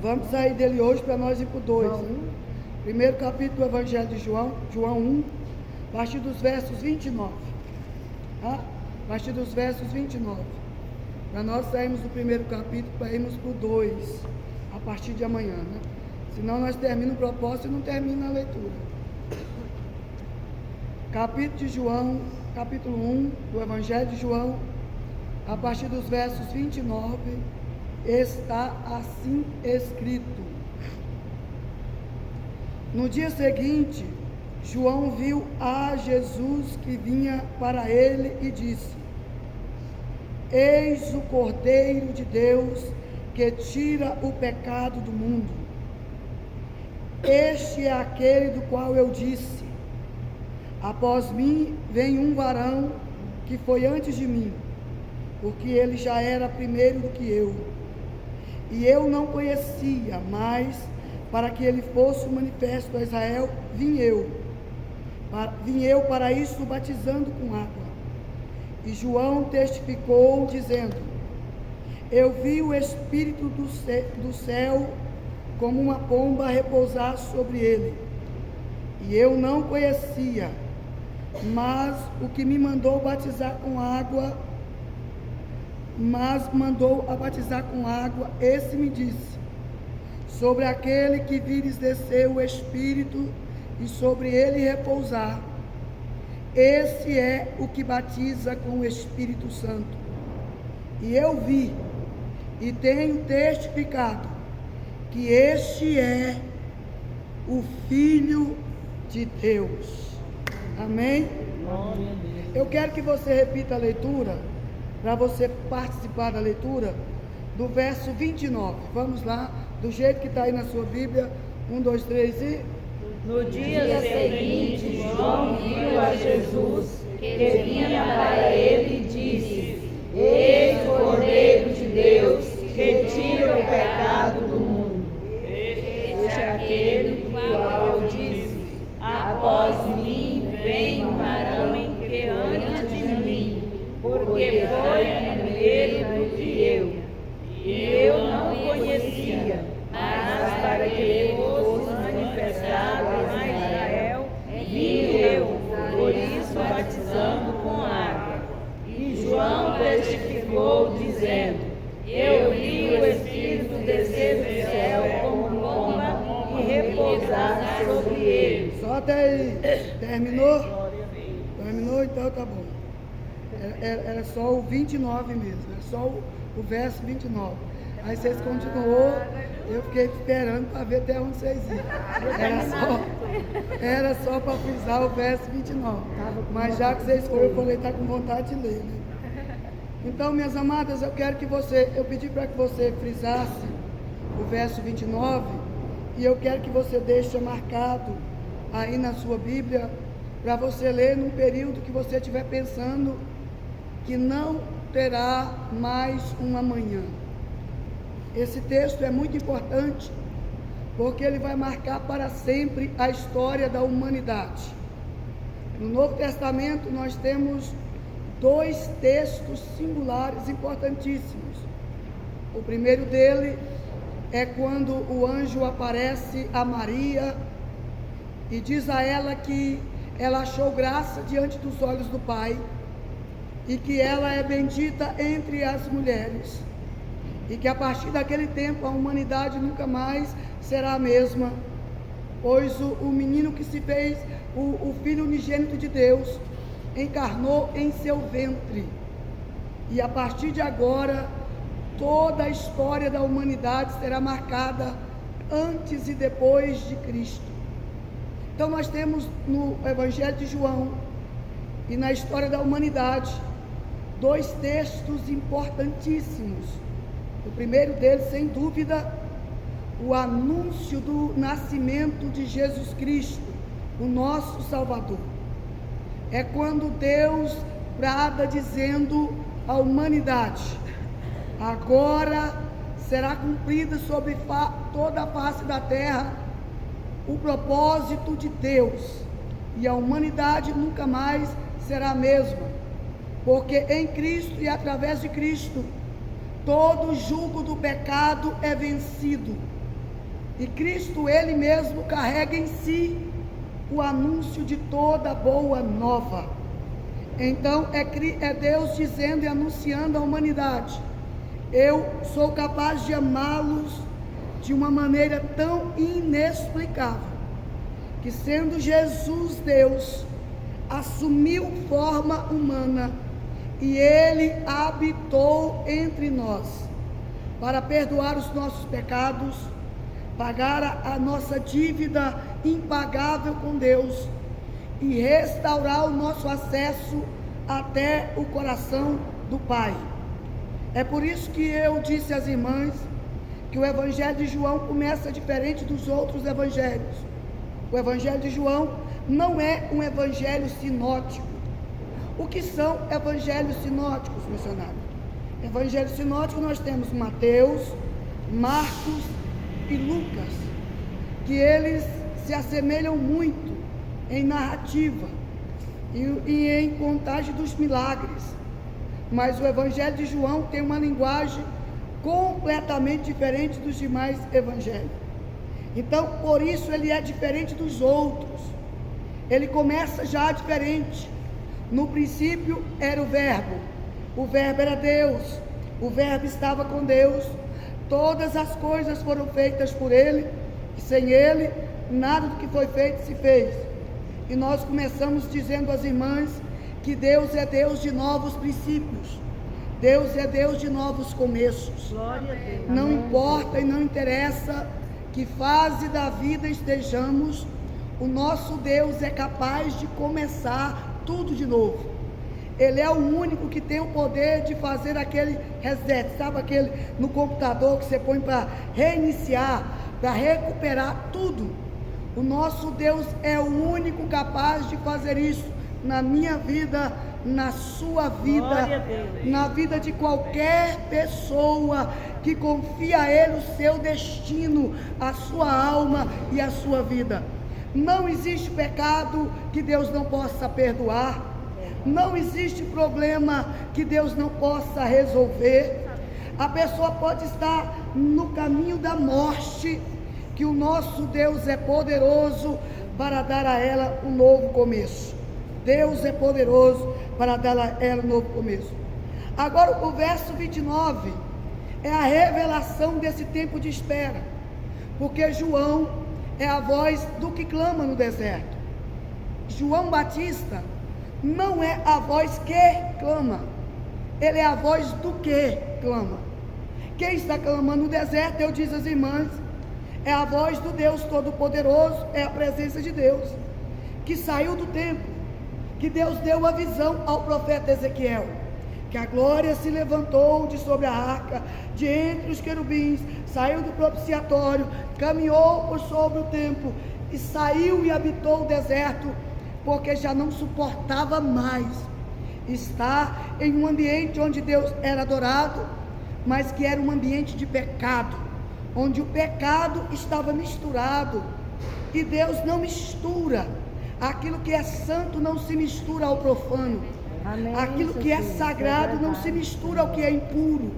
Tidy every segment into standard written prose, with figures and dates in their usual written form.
Vamos sair dele hoje para nós ir para o 2. Primeiro capítulo do Evangelho de João, João 1, a partir dos versos 29. Tá? A partir dos versos 29. Para nós sairmos do primeiro capítulo para irmos para o 2, a partir de amanhã, né? Senão nós terminamos o propósito e não termina a leitura. Capítulo de João, capítulo 1 do Evangelho de João, a partir dos versos 29, está assim escrito: No dia seguinte, João viu a Jesus que vinha para ele e disse: Eis o Cordeiro de Deus que tira o pecado do mundo. Este é aquele do qual eu disse: Após mim vem um varão que foi antes de mim, porque ele já era primeiro do que eu. E eu não conhecia, mas para que ele fosse manifesto a Israel, vim eu para isso batizando com água. E João testificou, dizendo: Eu vi o Espírito do céu como uma pomba repousar sobre ele. E eu não conhecia, mas o que me mandou batizar com água, esse me disse: Sobre aquele que vires descer o Espírito e sobre ele repousar, esse é o que batiza com o Espírito Santo. E eu vi e tenho testificado que este é o Filho de Deus. Amém? Eu quero que você repita a leitura, para você participar da leitura, do verso 29. Vamos lá, do jeito que está aí na sua Bíblia. 1, 2, 3 e... No dia seguinte, João viu a Jesus que vinha para ele e disse: Eis o Cordeiro de Deus que tira o pecado do mundo. Este é aquele do qual eu disse: Após mim vem um varão que antes de mim, porque foi primeiro do que eu. E eu não conhecia, mas para que ele fosse manifestado a Israel, vim eu, por isso batizando com água. E João testificou, dizendo: Eu vi o Espírito descer do céu como pomba e repousar sobre ele. Só até aí. Terminou? Terminou? Então tá bom. Era só o 29 mesmo, era só o verso 29. Aí vocês continuou, eu fiquei esperando para ver até onde vocês iam. Era só para frisar o verso 29. Mas já que vocês foram, eu falei, está com vontade de ler, né? Então, minhas amadas, eu pedi para que você frisasse o verso 29, e eu quero que você deixe marcado aí na sua Bíblia, para você ler num período que você estiver pensando que não terá mais um amanhã. Esse texto é muito importante, porque ele vai marcar para sempre a história da humanidade. No Novo Testamento nós temos 2 textos singulares importantíssimos. O primeiro dele é quando o anjo aparece a Maria e diz a ela que ela achou graça diante dos olhos do Pai e que ela é bendita entre as mulheres, e que a partir daquele tempo a humanidade nunca mais será a mesma, pois o menino que se fez o Filho unigênito de Deus encarnou em seu ventre, e a partir de agora toda a história da humanidade será marcada antes e depois de Cristo. Então nós temos no Evangelho de João e na história da humanidade 2 textos importantíssimos. O primeiro deles, sem dúvida, o anúncio do nascimento de Jesus Cristo, o nosso Salvador. É quando Deus brada dizendo à humanidade: agora será cumprido sobre toda a face da terra o propósito de Deus, e a humanidade nunca mais será a mesma, porque em Cristo e através de Cristo todo o jugo do pecado é vencido, E Cristo, Ele mesmo, carrega em si o anúncio de toda boa nova. Então, é Deus dizendo e anunciando à humanidade: eu sou capaz de amá-los de uma maneira tão inexplicável, que sendo Jesus Deus, assumiu forma humana e Ele habitou entre nós para perdoar os nossos pecados, pagar a nossa dívida impagável com Deus e restaurar o nosso acesso até o coração do Pai. É por isso que eu disse às irmãs que o Evangelho de João começa diferente dos outros evangelhos. O Evangelho de João não é um evangelho sinótico. O que são evangelhos sinóticos, missionário? Evangelho sinótico nós temos Mateus, Marcos e Lucas, que eles se assemelham muito em narrativa e em contagem dos milagres. Mas o Evangelho de João tem uma linguagem completamente diferente dos demais evangelhos. Então, por isso ele é diferente dos outros. Ele começa já diferente. No princípio era o Verbo era Deus, o Verbo estava com Deus, todas as coisas foram feitas por Ele, e sem Ele, nada do que foi feito se fez. E nós começamos dizendo às irmãs que Deus é Deus de novos princípios, Deus é Deus de novos começos. Glória a Deus. Não importa e não interessa que fase da vida estejamos, o nosso Deus é capaz de começar tudo de novo. Ele é o único que tem o poder de fazer aquele reset, sabe aquele no computador que você põe para reiniciar, para recuperar tudo. O nosso Deus é o único capaz de fazer isso na minha vida, na sua vida, na vida de qualquer pessoa que confia a Ele o seu destino, a sua alma e a sua vida. Não existe pecado que Deus não possa perdoar. Não existe problema que Deus não possa resolver. A pessoa pode estar no caminho da morte, que o nosso Deus é poderoso para dar a ela um novo começo. Deus é poderoso para dar a ela um novo começo. Agora o verso 29 é a revelação desse tempo de espera, porque João é a voz do que clama no deserto. João Batista não é a voz que clama, ele é a voz do que clama. Quem está clamando no deserto, eu disse às irmãs, é a voz do Deus Todo-Poderoso, é a presença de Deus, que saiu do templo, que Deus deu a visão ao profeta Ezequiel, que a glória se levantou de sobre a arca, de entre os querubins, saiu do propiciatório, caminhou por sobre o templo, e saiu e habitou o deserto, porque já não suportava mais estar em um ambiente onde Deus era adorado, mas que era um ambiente de pecado, onde o pecado estava misturado, e Deus não mistura, aquilo que é santo não se mistura ao profano, amém, aquilo que é sagrado não se mistura ao que é impuro,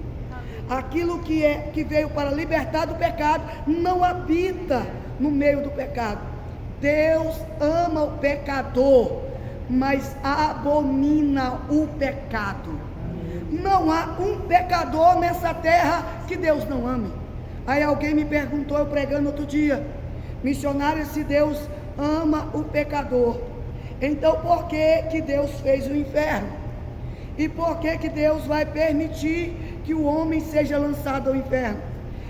aquilo que veio para libertar do pecado não habita no meio do pecado. Deus ama o pecador, mas abomina o pecado. Não há um pecador nessa terra que Deus não ame. Aí alguém me perguntou, eu pregando outro dia, missionária, se Deus ama o pecador, então por que Deus fez o inferno? E por que Deus vai permitir que o homem seja lançado ao inferno?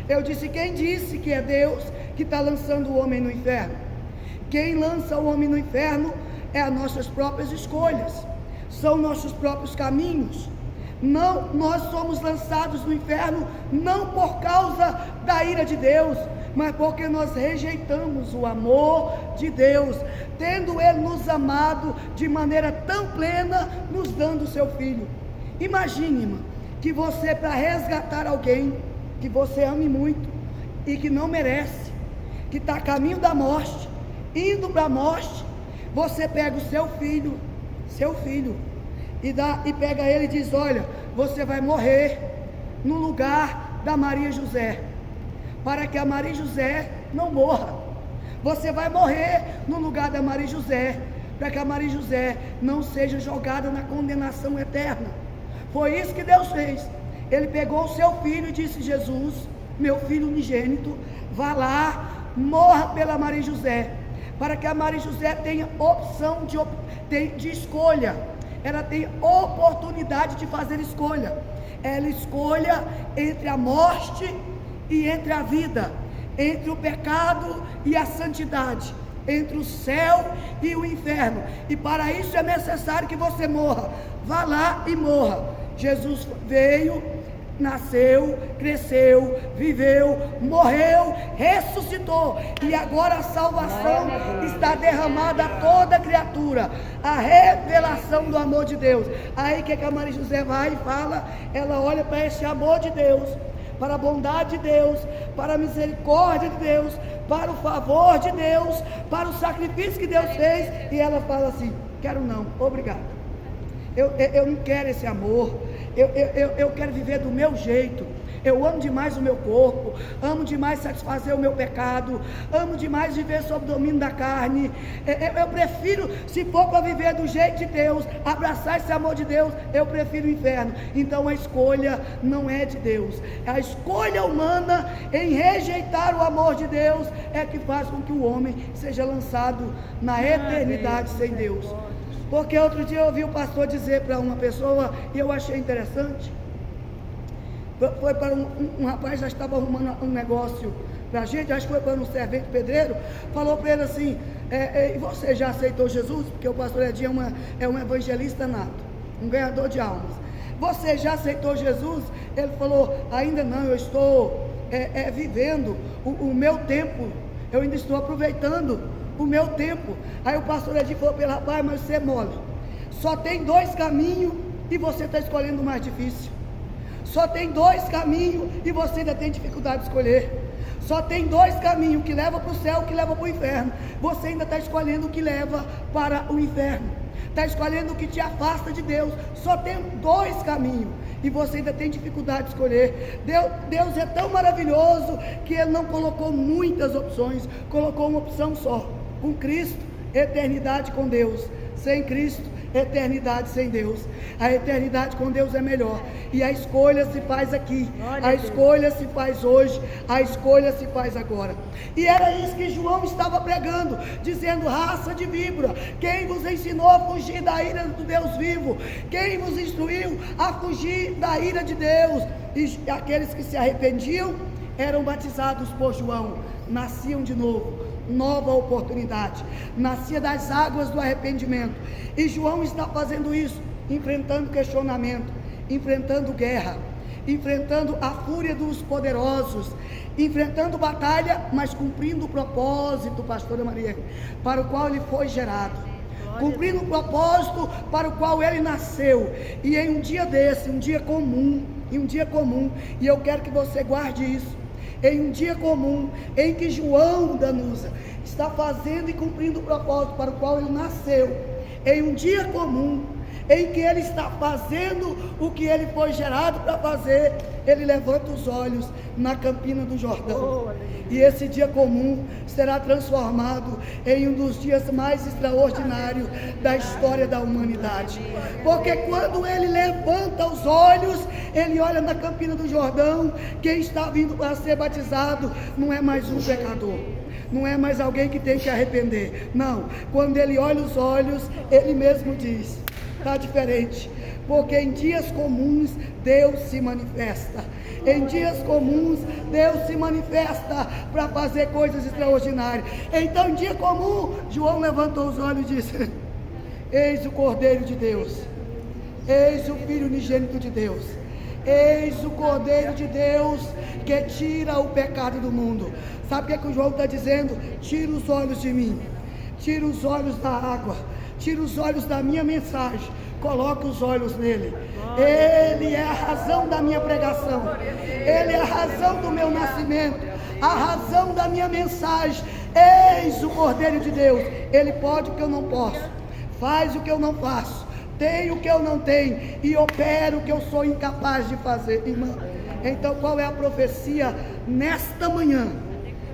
Eu disse, quem disse que é Deus que está lançando o homem no inferno? Quem lança o homem no inferno é as nossas próprias escolhas, são nossos próprios caminhos. Não, nós somos lançados no inferno não por causa da ira de Deus, mas porque nós rejeitamos o amor de Deus, tendo Ele nos amado de maneira tão plena, nos dando o seu Filho. Imagine, irmã, que você, para resgatar alguém que você ame muito e que não merece, que está a caminho da morte, indo para a morte, você pega o seu filho, e pega ele e diz, olha, você vai morrer no lugar da Maria José, para que a Maria José não morra. Você vai morrer no lugar da Maria José, para que a Maria José não seja jogada na condenação eterna. Foi isso que Deus fez. Ele pegou o seu filho e disse: Jesus, meu filho unigênito, vá lá, morra pela Maria José, para que a Maria José tenha opção de escolha. Ela tem oportunidade de fazer escolha. Ela escolha entre a morte e entre a vida, entre o pecado e a santidade, entre o céu e o inferno. E para isso é necessário que você morra. Vá lá e morra. Jesus veio, nasceu, cresceu, viveu, morreu, ressuscitou, e agora a salvação está derramada a toda criatura, a revelação do amor de Deus. Aí que a Maria José vai e fala, ela olha para esse amor de Deus, para a bondade de Deus, para a misericórdia de Deus, para o favor de Deus, para o sacrifício que Deus fez, e ela fala assim: quero não, obrigado. Eu não quero esse amor. Eu quero viver do meu jeito. Eu amo demais o meu corpo, amo demais satisfazer o meu pecado, amo demais viver sob o domínio da carne. Eu prefiro, se for para viver do jeito de Deus, abraçar esse amor de Deus, eu prefiro o inferno. Então a escolha não é de Deus. A escolha humana em rejeitar o amor de Deus é que faz com que o homem seja lançado na eternidade sem Deus. Porque outro dia eu ouvi o pastor dizer para uma pessoa, e eu achei interessante. Foi para um rapaz, já estava arrumando um negócio para a gente, acho que foi para um servente pedreiro, falou para ele assim: e você já aceitou Jesus? Porque o pastor Edinho é um evangelista nato, um ganhador de almas. Você já aceitou Jesus? Ele falou: ainda não, eu estou vivendo o meu tempo, eu ainda estou aproveitando o meu tempo. Aí o pastor Edinho falou para ele: rapaz, mas você é mole, só tem 2 caminhos e você está escolhendo o mais difícil. Só tem 2 caminhos e você ainda tem dificuldade de escolher. Só tem 2 caminhos, que leva para o céu, que leva para o inferno. Você ainda está escolhendo o que leva para o inferno, está escolhendo o que te afasta de Deus. Só tem 2 caminhos e você ainda tem dificuldade de escolher. Deus é tão maravilhoso que Ele não colocou muitas opções, colocou uma opção só: com Cristo, eternidade com Deus. Sem Cristo, eternidade sem Deus. A eternidade com Deus é melhor, e a escolha se faz aqui, a escolha se faz hoje, a escolha se faz agora. E era isso que João estava pregando, dizendo: raça de víbora, quem vos ensinou a fugir da ira do Deus vivo? Quem vos instruiu a fugir da ira de Deus? E aqueles que se arrependiam eram batizados por João, nasciam de novo, nova oportunidade, nascia das águas do arrependimento. E João está fazendo isso, enfrentando questionamento, enfrentando guerra, enfrentando a fúria dos poderosos, enfrentando batalha, mas cumprindo o propósito, pastora Maria, para o qual ele foi gerado, cumprindo o propósito para o qual ele nasceu. E em um dia desse, um dia comum, e eu quero que você guarde isso, em um dia comum, em que João Danusa está fazendo e cumprindo o propósito para o qual ele nasceu, em um dia comum, em que ele está fazendo o que ele foi gerado para fazer, ele levanta os olhos na campina do Jordão, e esse dia comum será transformado em um dos dias mais extraordinários da história da humanidade. Porque quando ele levanta os olhos, ele olha na campina do Jordão, quem está vindo para ser batizado não é mais um pecador, não é mais alguém que tem que arrepender, não. Quando ele olha os olhos, ele mesmo diz: está diferente, porque em dias comuns Deus se manifesta. Em dias comuns Deus se manifesta para fazer coisas extraordinárias. Então, em dia comum, João levantou os olhos e disse: eis o Cordeiro de Deus, eis o Filho unigênito de Deus, eis o Cordeiro de Deus que tira o pecado do mundo. Sabe o que o João está dizendo? Tira os olhos de mim, tira os olhos da água, tira os olhos da minha mensagem, coloca os olhos nele. Ele é a razão da minha pregação, ele é a razão do meu nascimento, a razão da minha mensagem. Eis o Cordeiro de Deus. Ele pode o que eu não posso, faz o que eu não faço, tem o que eu não tenho e opera o que eu sou incapaz de fazer, irmã. Então, qual é a profecia nesta manhã?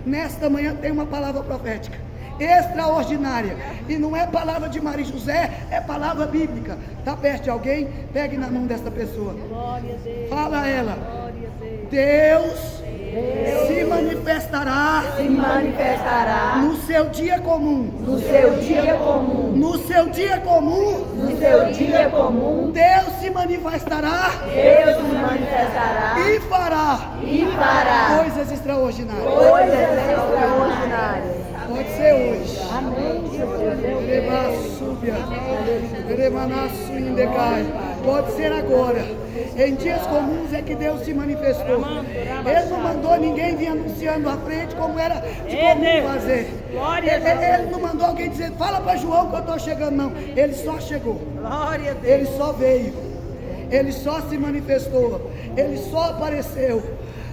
nesta manhã tem uma palavra profética extraordinária, e não é palavra de Maria José, é palavra bíblica. Está perto de alguém? Pegue na mão dessa pessoa, fala a ela: Deus se manifestará no seu dia comum. No seu dia comum. No seu dia comum. No seu dia comum. Deus se manifestará. Deus se manifestará. E fará coisas extraordinárias. Coisas extraordinárias. Pode ser hoje. Amém, Jesus. Pode ser agora. Em dias comuns é que Deus se manifestou. Ele não mandou ninguém vir anunciando à frente como era de comum fazer. Ele não mandou alguém dizer: fala para João que eu estou chegando, não. Ele só chegou. Ele só veio. Ele só se manifestou. Ele só apareceu.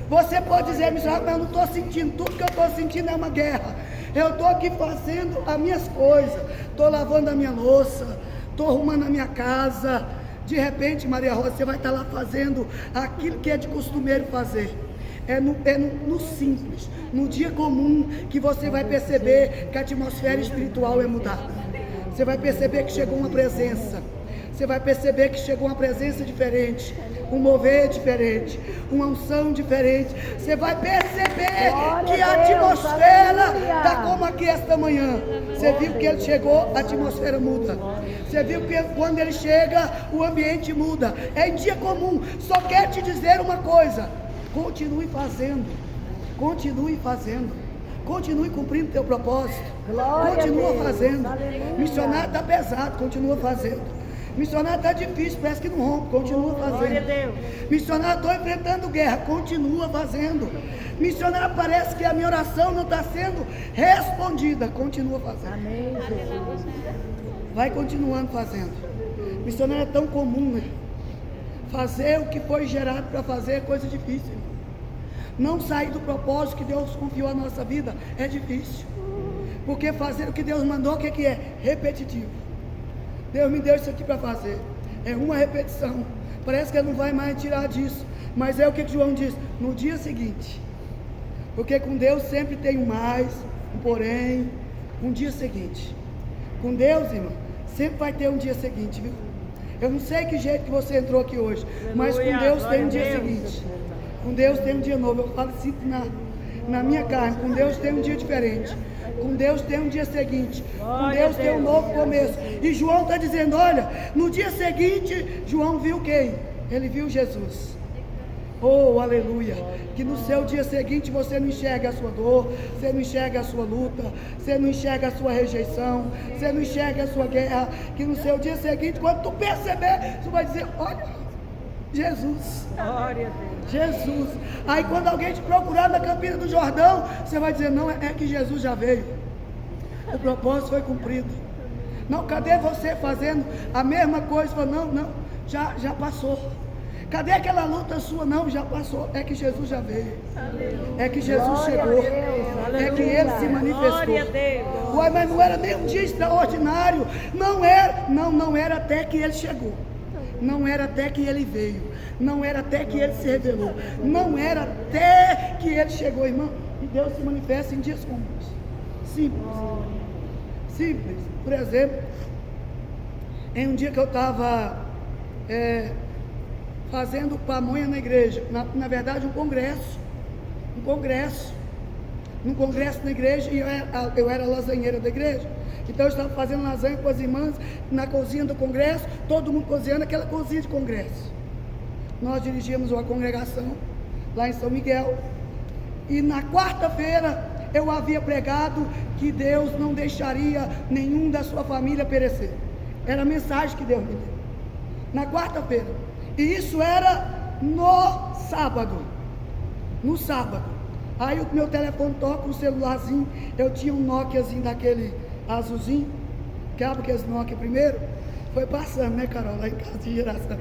Você pode dizer: mas eu não estou sentindo. Tudo que eu estou sentindo é uma guerra. Eu estou aqui fazendo as minhas coisas. Estou lavando a minha louça. Estou arrumando a minha casa. De repente, Maria Rosa, você vai estar lá fazendo aquilo que é de costumeiro fazer. É no simples, no dia comum, que você vai perceber que a atmosfera espiritual é mudada. Você vai perceber que chegou uma presença. Você vai perceber que chegou uma presença diferente, um mover diferente, uma unção diferente. Você vai perceber que a atmosfera está como aqui esta manhã. Você viu que ele chegou, a atmosfera muda. Você viu que quando ele chega, o ambiente muda. É em dia comum. Só quero te dizer uma coisa: continue fazendo. Continue fazendo. Continue cumprindo teu propósito. Continua fazendo. Missionário está pesado, continua fazendo. Missionário está difícil, parece que não rompe, continua fazendo. Missionário, estou enfrentando guerra, continua fazendo. Missionário, parece que a minha oração não está sendo respondida, continua fazendo. Amém, Jesus. Vai continuando fazendo. Missionário é tão comum, né? Fazer o que foi gerado para fazer é coisa difícil. Não sair do propósito que Deus confiou à nossa vida é difícil. Porque fazer o que Deus mandou, o que é? Repetitivo. Deus me deu isso aqui para fazer. É uma repetição. Parece que ele não vai mais tirar disso. Mas é o que João diz: no dia seguinte. Porque com Deus sempre tem um mais, um porém, um dia seguinte. Com Deus, irmão, sempre vai ter um dia seguinte, viu? Eu não sei que jeito que você entrou aqui hoje, mas com Deus tem um dia seguinte. Com Deus tem um dia novo. Eu falo assim na minha carne: com Deus tem um dia diferente. Com Deus tem um dia seguinte. Com Deus tem um novo começo. E João está dizendo: olha, no dia seguinte, João viu quem? Ele viu Jesus. Oh, aleluia. Que no seu dia seguinte você não enxerga a sua dor, você não enxerga a sua luta, você não enxerga a sua rejeição, você não enxerga a sua guerra. Que no seu dia seguinte, quando tu perceber, tu vai dizer: olha, Jesus. Glória a Deus. Jesus. Aí quando alguém te procurar na Campina do Jordão, você vai dizer: não, é que Jesus já veio. O propósito foi cumprido. Não, cadê você fazendo a mesma coisa? Não, já passou. Cadê aquela luta sua? Não, já passou. É que Jesus já veio. É que Jesus chegou. É que Ele se manifestou. Uai, mas não era nem um dia extraordinário. Não era até que Ele chegou. Não era até que Ele veio. Não era até que Ele se revelou. Não era até que Ele chegou, irmão. E Deus se manifesta em dias comuns. Simples. Por exemplo, em um dia que eu estava fazendo pamonha na igreja, na verdade um congresso na igreja, e eu era lasanheira da igreja. Então eu estava fazendo lasanha com as irmãs na cozinha do congresso, todo mundo cozinhando aquela cozinha de congresso. Nós dirigíamos uma congregação lá em São Miguel, e na quarta-feira eu havia pregado que Deus não deixaria nenhum da sua família perecer. Era a mensagem que Deus me deu na quarta-feira, e isso era no sábado. Aí o meu telefone toca, um celularzinho. Eu tinha um Nokiazinho daquele azulzinho, que abre aqueles Nokia primeiro. Foi passando, né, Carol, lá em casa de geração.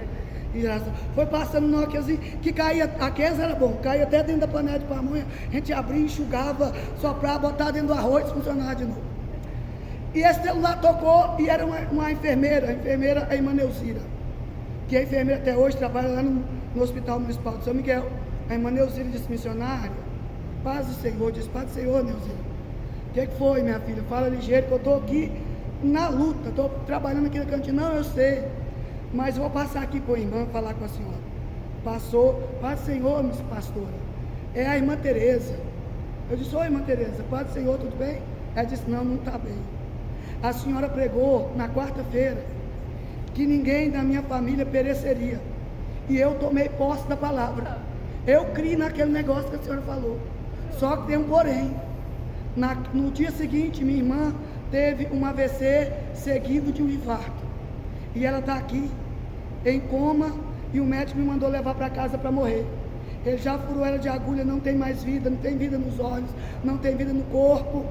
Foi passando um Nokiazinho que caía, aqueles era bom, caía até dentro da panela de pamonha. A gente abria, enxugava, soprava, botava dentro do arroz, funcionava de novo. E esse celular tocou, e era uma enfermeira, a irmã Neuzira, que a enfermeira até hoje trabalha lá no Hospital Municipal de São Miguel. A irmã Neuzira disse: missionário, Paz do Senhor, diz, paz do Senhor, Neuzinho. O que foi, minha filha? Fala ligeiro, que eu estou aqui na luta, estou trabalhando aqui na cantina. Não, eu sei, mas eu vou passar aqui para a irmã falar com a senhora. Passou, paz do Senhor, minha pastora. É a irmã Tereza. Eu disse, oi, irmã Tereza, paz do Senhor, tudo bem? Ela disse, não, não está bem. A senhora pregou na quarta-feira que ninguém da minha família pereceria. E eu tomei posse da palavra. Eu criei naquele negócio que a senhora falou. Só que tem um porém. No dia seguinte, minha irmã teve um AVC seguido de um infarto. E ela está aqui, em coma, e o médico me mandou levar para casa para morrer. Ele já furou ela de agulha, não tem mais vida, não tem vida nos olhos, não tem vida no corpo.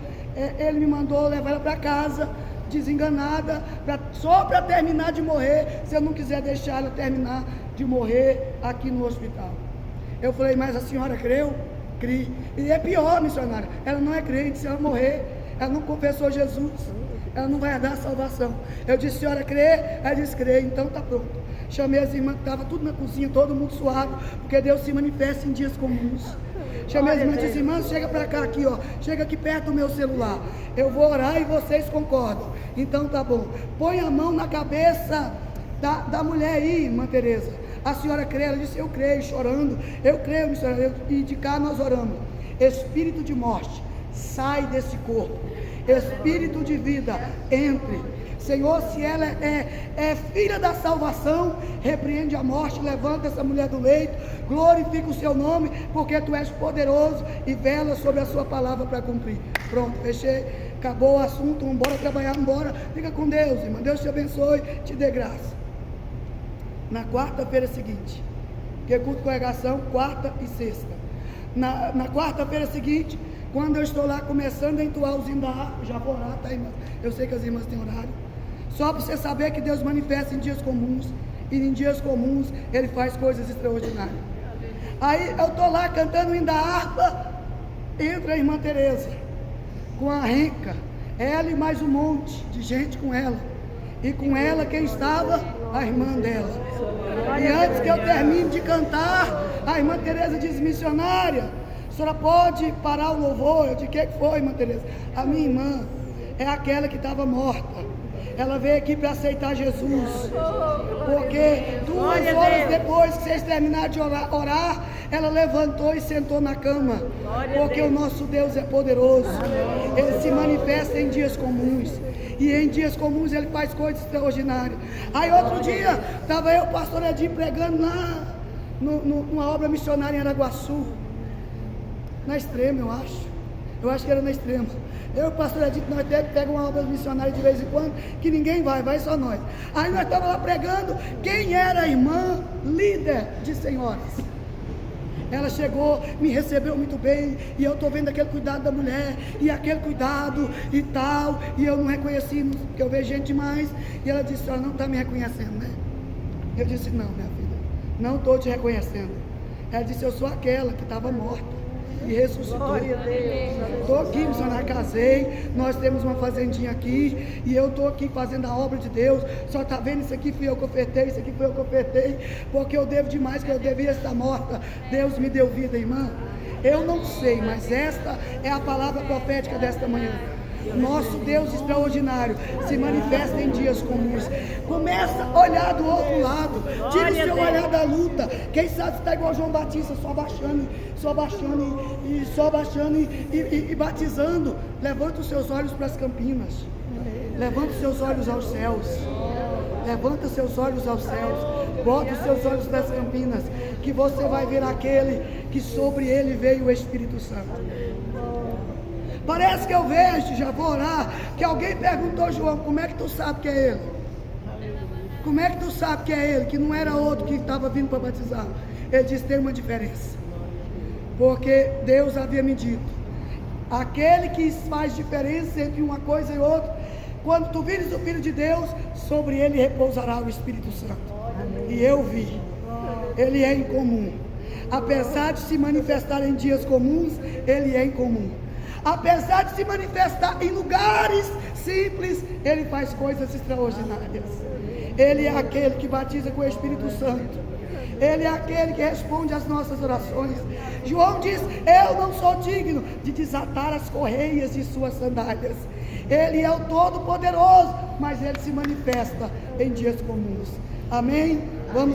Ele me mandou levar ela para casa, desenganada, só para terminar de morrer, se eu não quiser deixar ela terminar de morrer aqui no hospital. Eu falei, mas a senhora creu? Crie. E é pior, missionária, ela não é crente. Se ela morrer, ela não confessou Jesus, ela não vai dar a salvação. Eu disse, senhora crê? Ela disse, crê. Então tá pronto. Chamei as irmãs que estavam tudo na cozinha, todo mundo suado, porque Deus se manifesta em dias comuns. Chamei as irmãs e disse, irmãs, chega para cá aqui, ó, chega aqui perto do meu celular, eu vou orar e vocês concordam. Então tá bom, põe a mão na cabeça da mulher aí, irmã Tereza. A senhora crê? Ela disse, eu creio, chorando, eu creio, missionária. E de cá nós oramos, espírito de morte, sai desse corpo, espírito de vida, entre. Senhor, se ela é filha da salvação, repreende a morte, levanta essa mulher do leito, glorifica o seu nome, porque tu és poderoso e vela sobre a sua palavra para cumprir. Pronto, fechei, acabou o assunto, vamos embora trabalhar, vamos embora. Fica com Deus, irmã, Deus te abençoe, te dê graça. Na quarta-feira seguinte, que culto de congregação, quarta e sexta. Na quarta-feira seguinte, quando eu estou lá começando a entoar os hinos da harpa, já vou orar, tá, irmã? Eu sei que as irmãs têm horário. Só para você saber que Deus manifesta em dias comuns, e em dias comuns Ele faz coisas extraordinárias. Aí eu estou lá cantando o hino da harpa, entra a irmã Tereza, com a renca, ela e mais um monte de gente com ela, e com ela quem estava? A irmã dela. E antes que eu termine de cantar, a irmã Tereza diz, missionária, a senhora pode parar o louvor? Eu disse, o que foi, irmã Tereza? A minha irmã é aquela que estava morta. Ela veio aqui para aceitar Jesus, porque 2 horas depois que vocês terminaram de orar, ela levantou e sentou na cama, porque o nosso Deus é poderoso, Ele se manifesta em dias comuns, e em dias comuns Ele faz coisas extraordinárias. Aí outro dia, estava eu, o pastor Edinho, pregando lá, numa obra missionária em Araguaçu, na Extrema, eu acho que era na Extrema. Eu e o pastor Edinho, nós pegamos uma obra missionária de vez em quando, que ninguém vai só nós. Aí nós estávamos lá pregando, quem era a irmã líder de senhoras? Ela chegou, me recebeu muito bem, e eu estou vendo aquele cuidado da mulher, e aquele cuidado e tal, e eu não reconheci, porque eu vejo gente demais, e ela disse, ela não está me reconhecendo, né? Eu disse, não, minha filha, não estou te reconhecendo. Ela disse, eu sou aquela que estava morta e ressuscitou. Estou aqui, missionário, casei, nós temos uma fazendinha aqui, e eu estou aqui fazendo a obra de Deus. Só está vendo, isso aqui fui eu que ofertei, isso aqui fui eu que ofertei, porque eu devo demais, que eu devia estar morta, Deus me deu vida, irmã. Eu não sei, mas esta é a palavra profética desta manhã. Nosso Deus extraordinário se manifesta em dias comuns. Começa a olhar do outro lado, tire o seu olhar da luta. Quem sabe está igual João Batista, só baixando e batizando. Levanta os seus olhos para as campinas, levanta os seus olhos aos céus, levanta seus olhos aos céus, bota os seus olhos nas campinas, que você vai ver aquele que sobre ele veio o Espírito Santo. Parece que eu vejo, já vou orar, que alguém perguntou, João, como é que tu sabe que é ele? Como é que tu sabe que é ele, que não era outro que estava vindo para batizar? Ele disse, tem uma diferença, porque Deus havia me dito, aquele que faz diferença entre uma coisa e outra, quando tu vires o Filho de Deus, sobre ele repousará o Espírito Santo. E eu vi, ele é incomum, apesar de se manifestar em dias comuns, ele é incomum. Apesar de se manifestar em lugares simples, Ele faz coisas extraordinárias. Ele é aquele que batiza com o Espírito Santo. Ele é aquele que responde às nossas orações. João diz: eu não sou digno de desatar as correias de suas sandálias. Ele é o Todo-Poderoso, mas Ele se manifesta em dias comuns. Amém? Vamos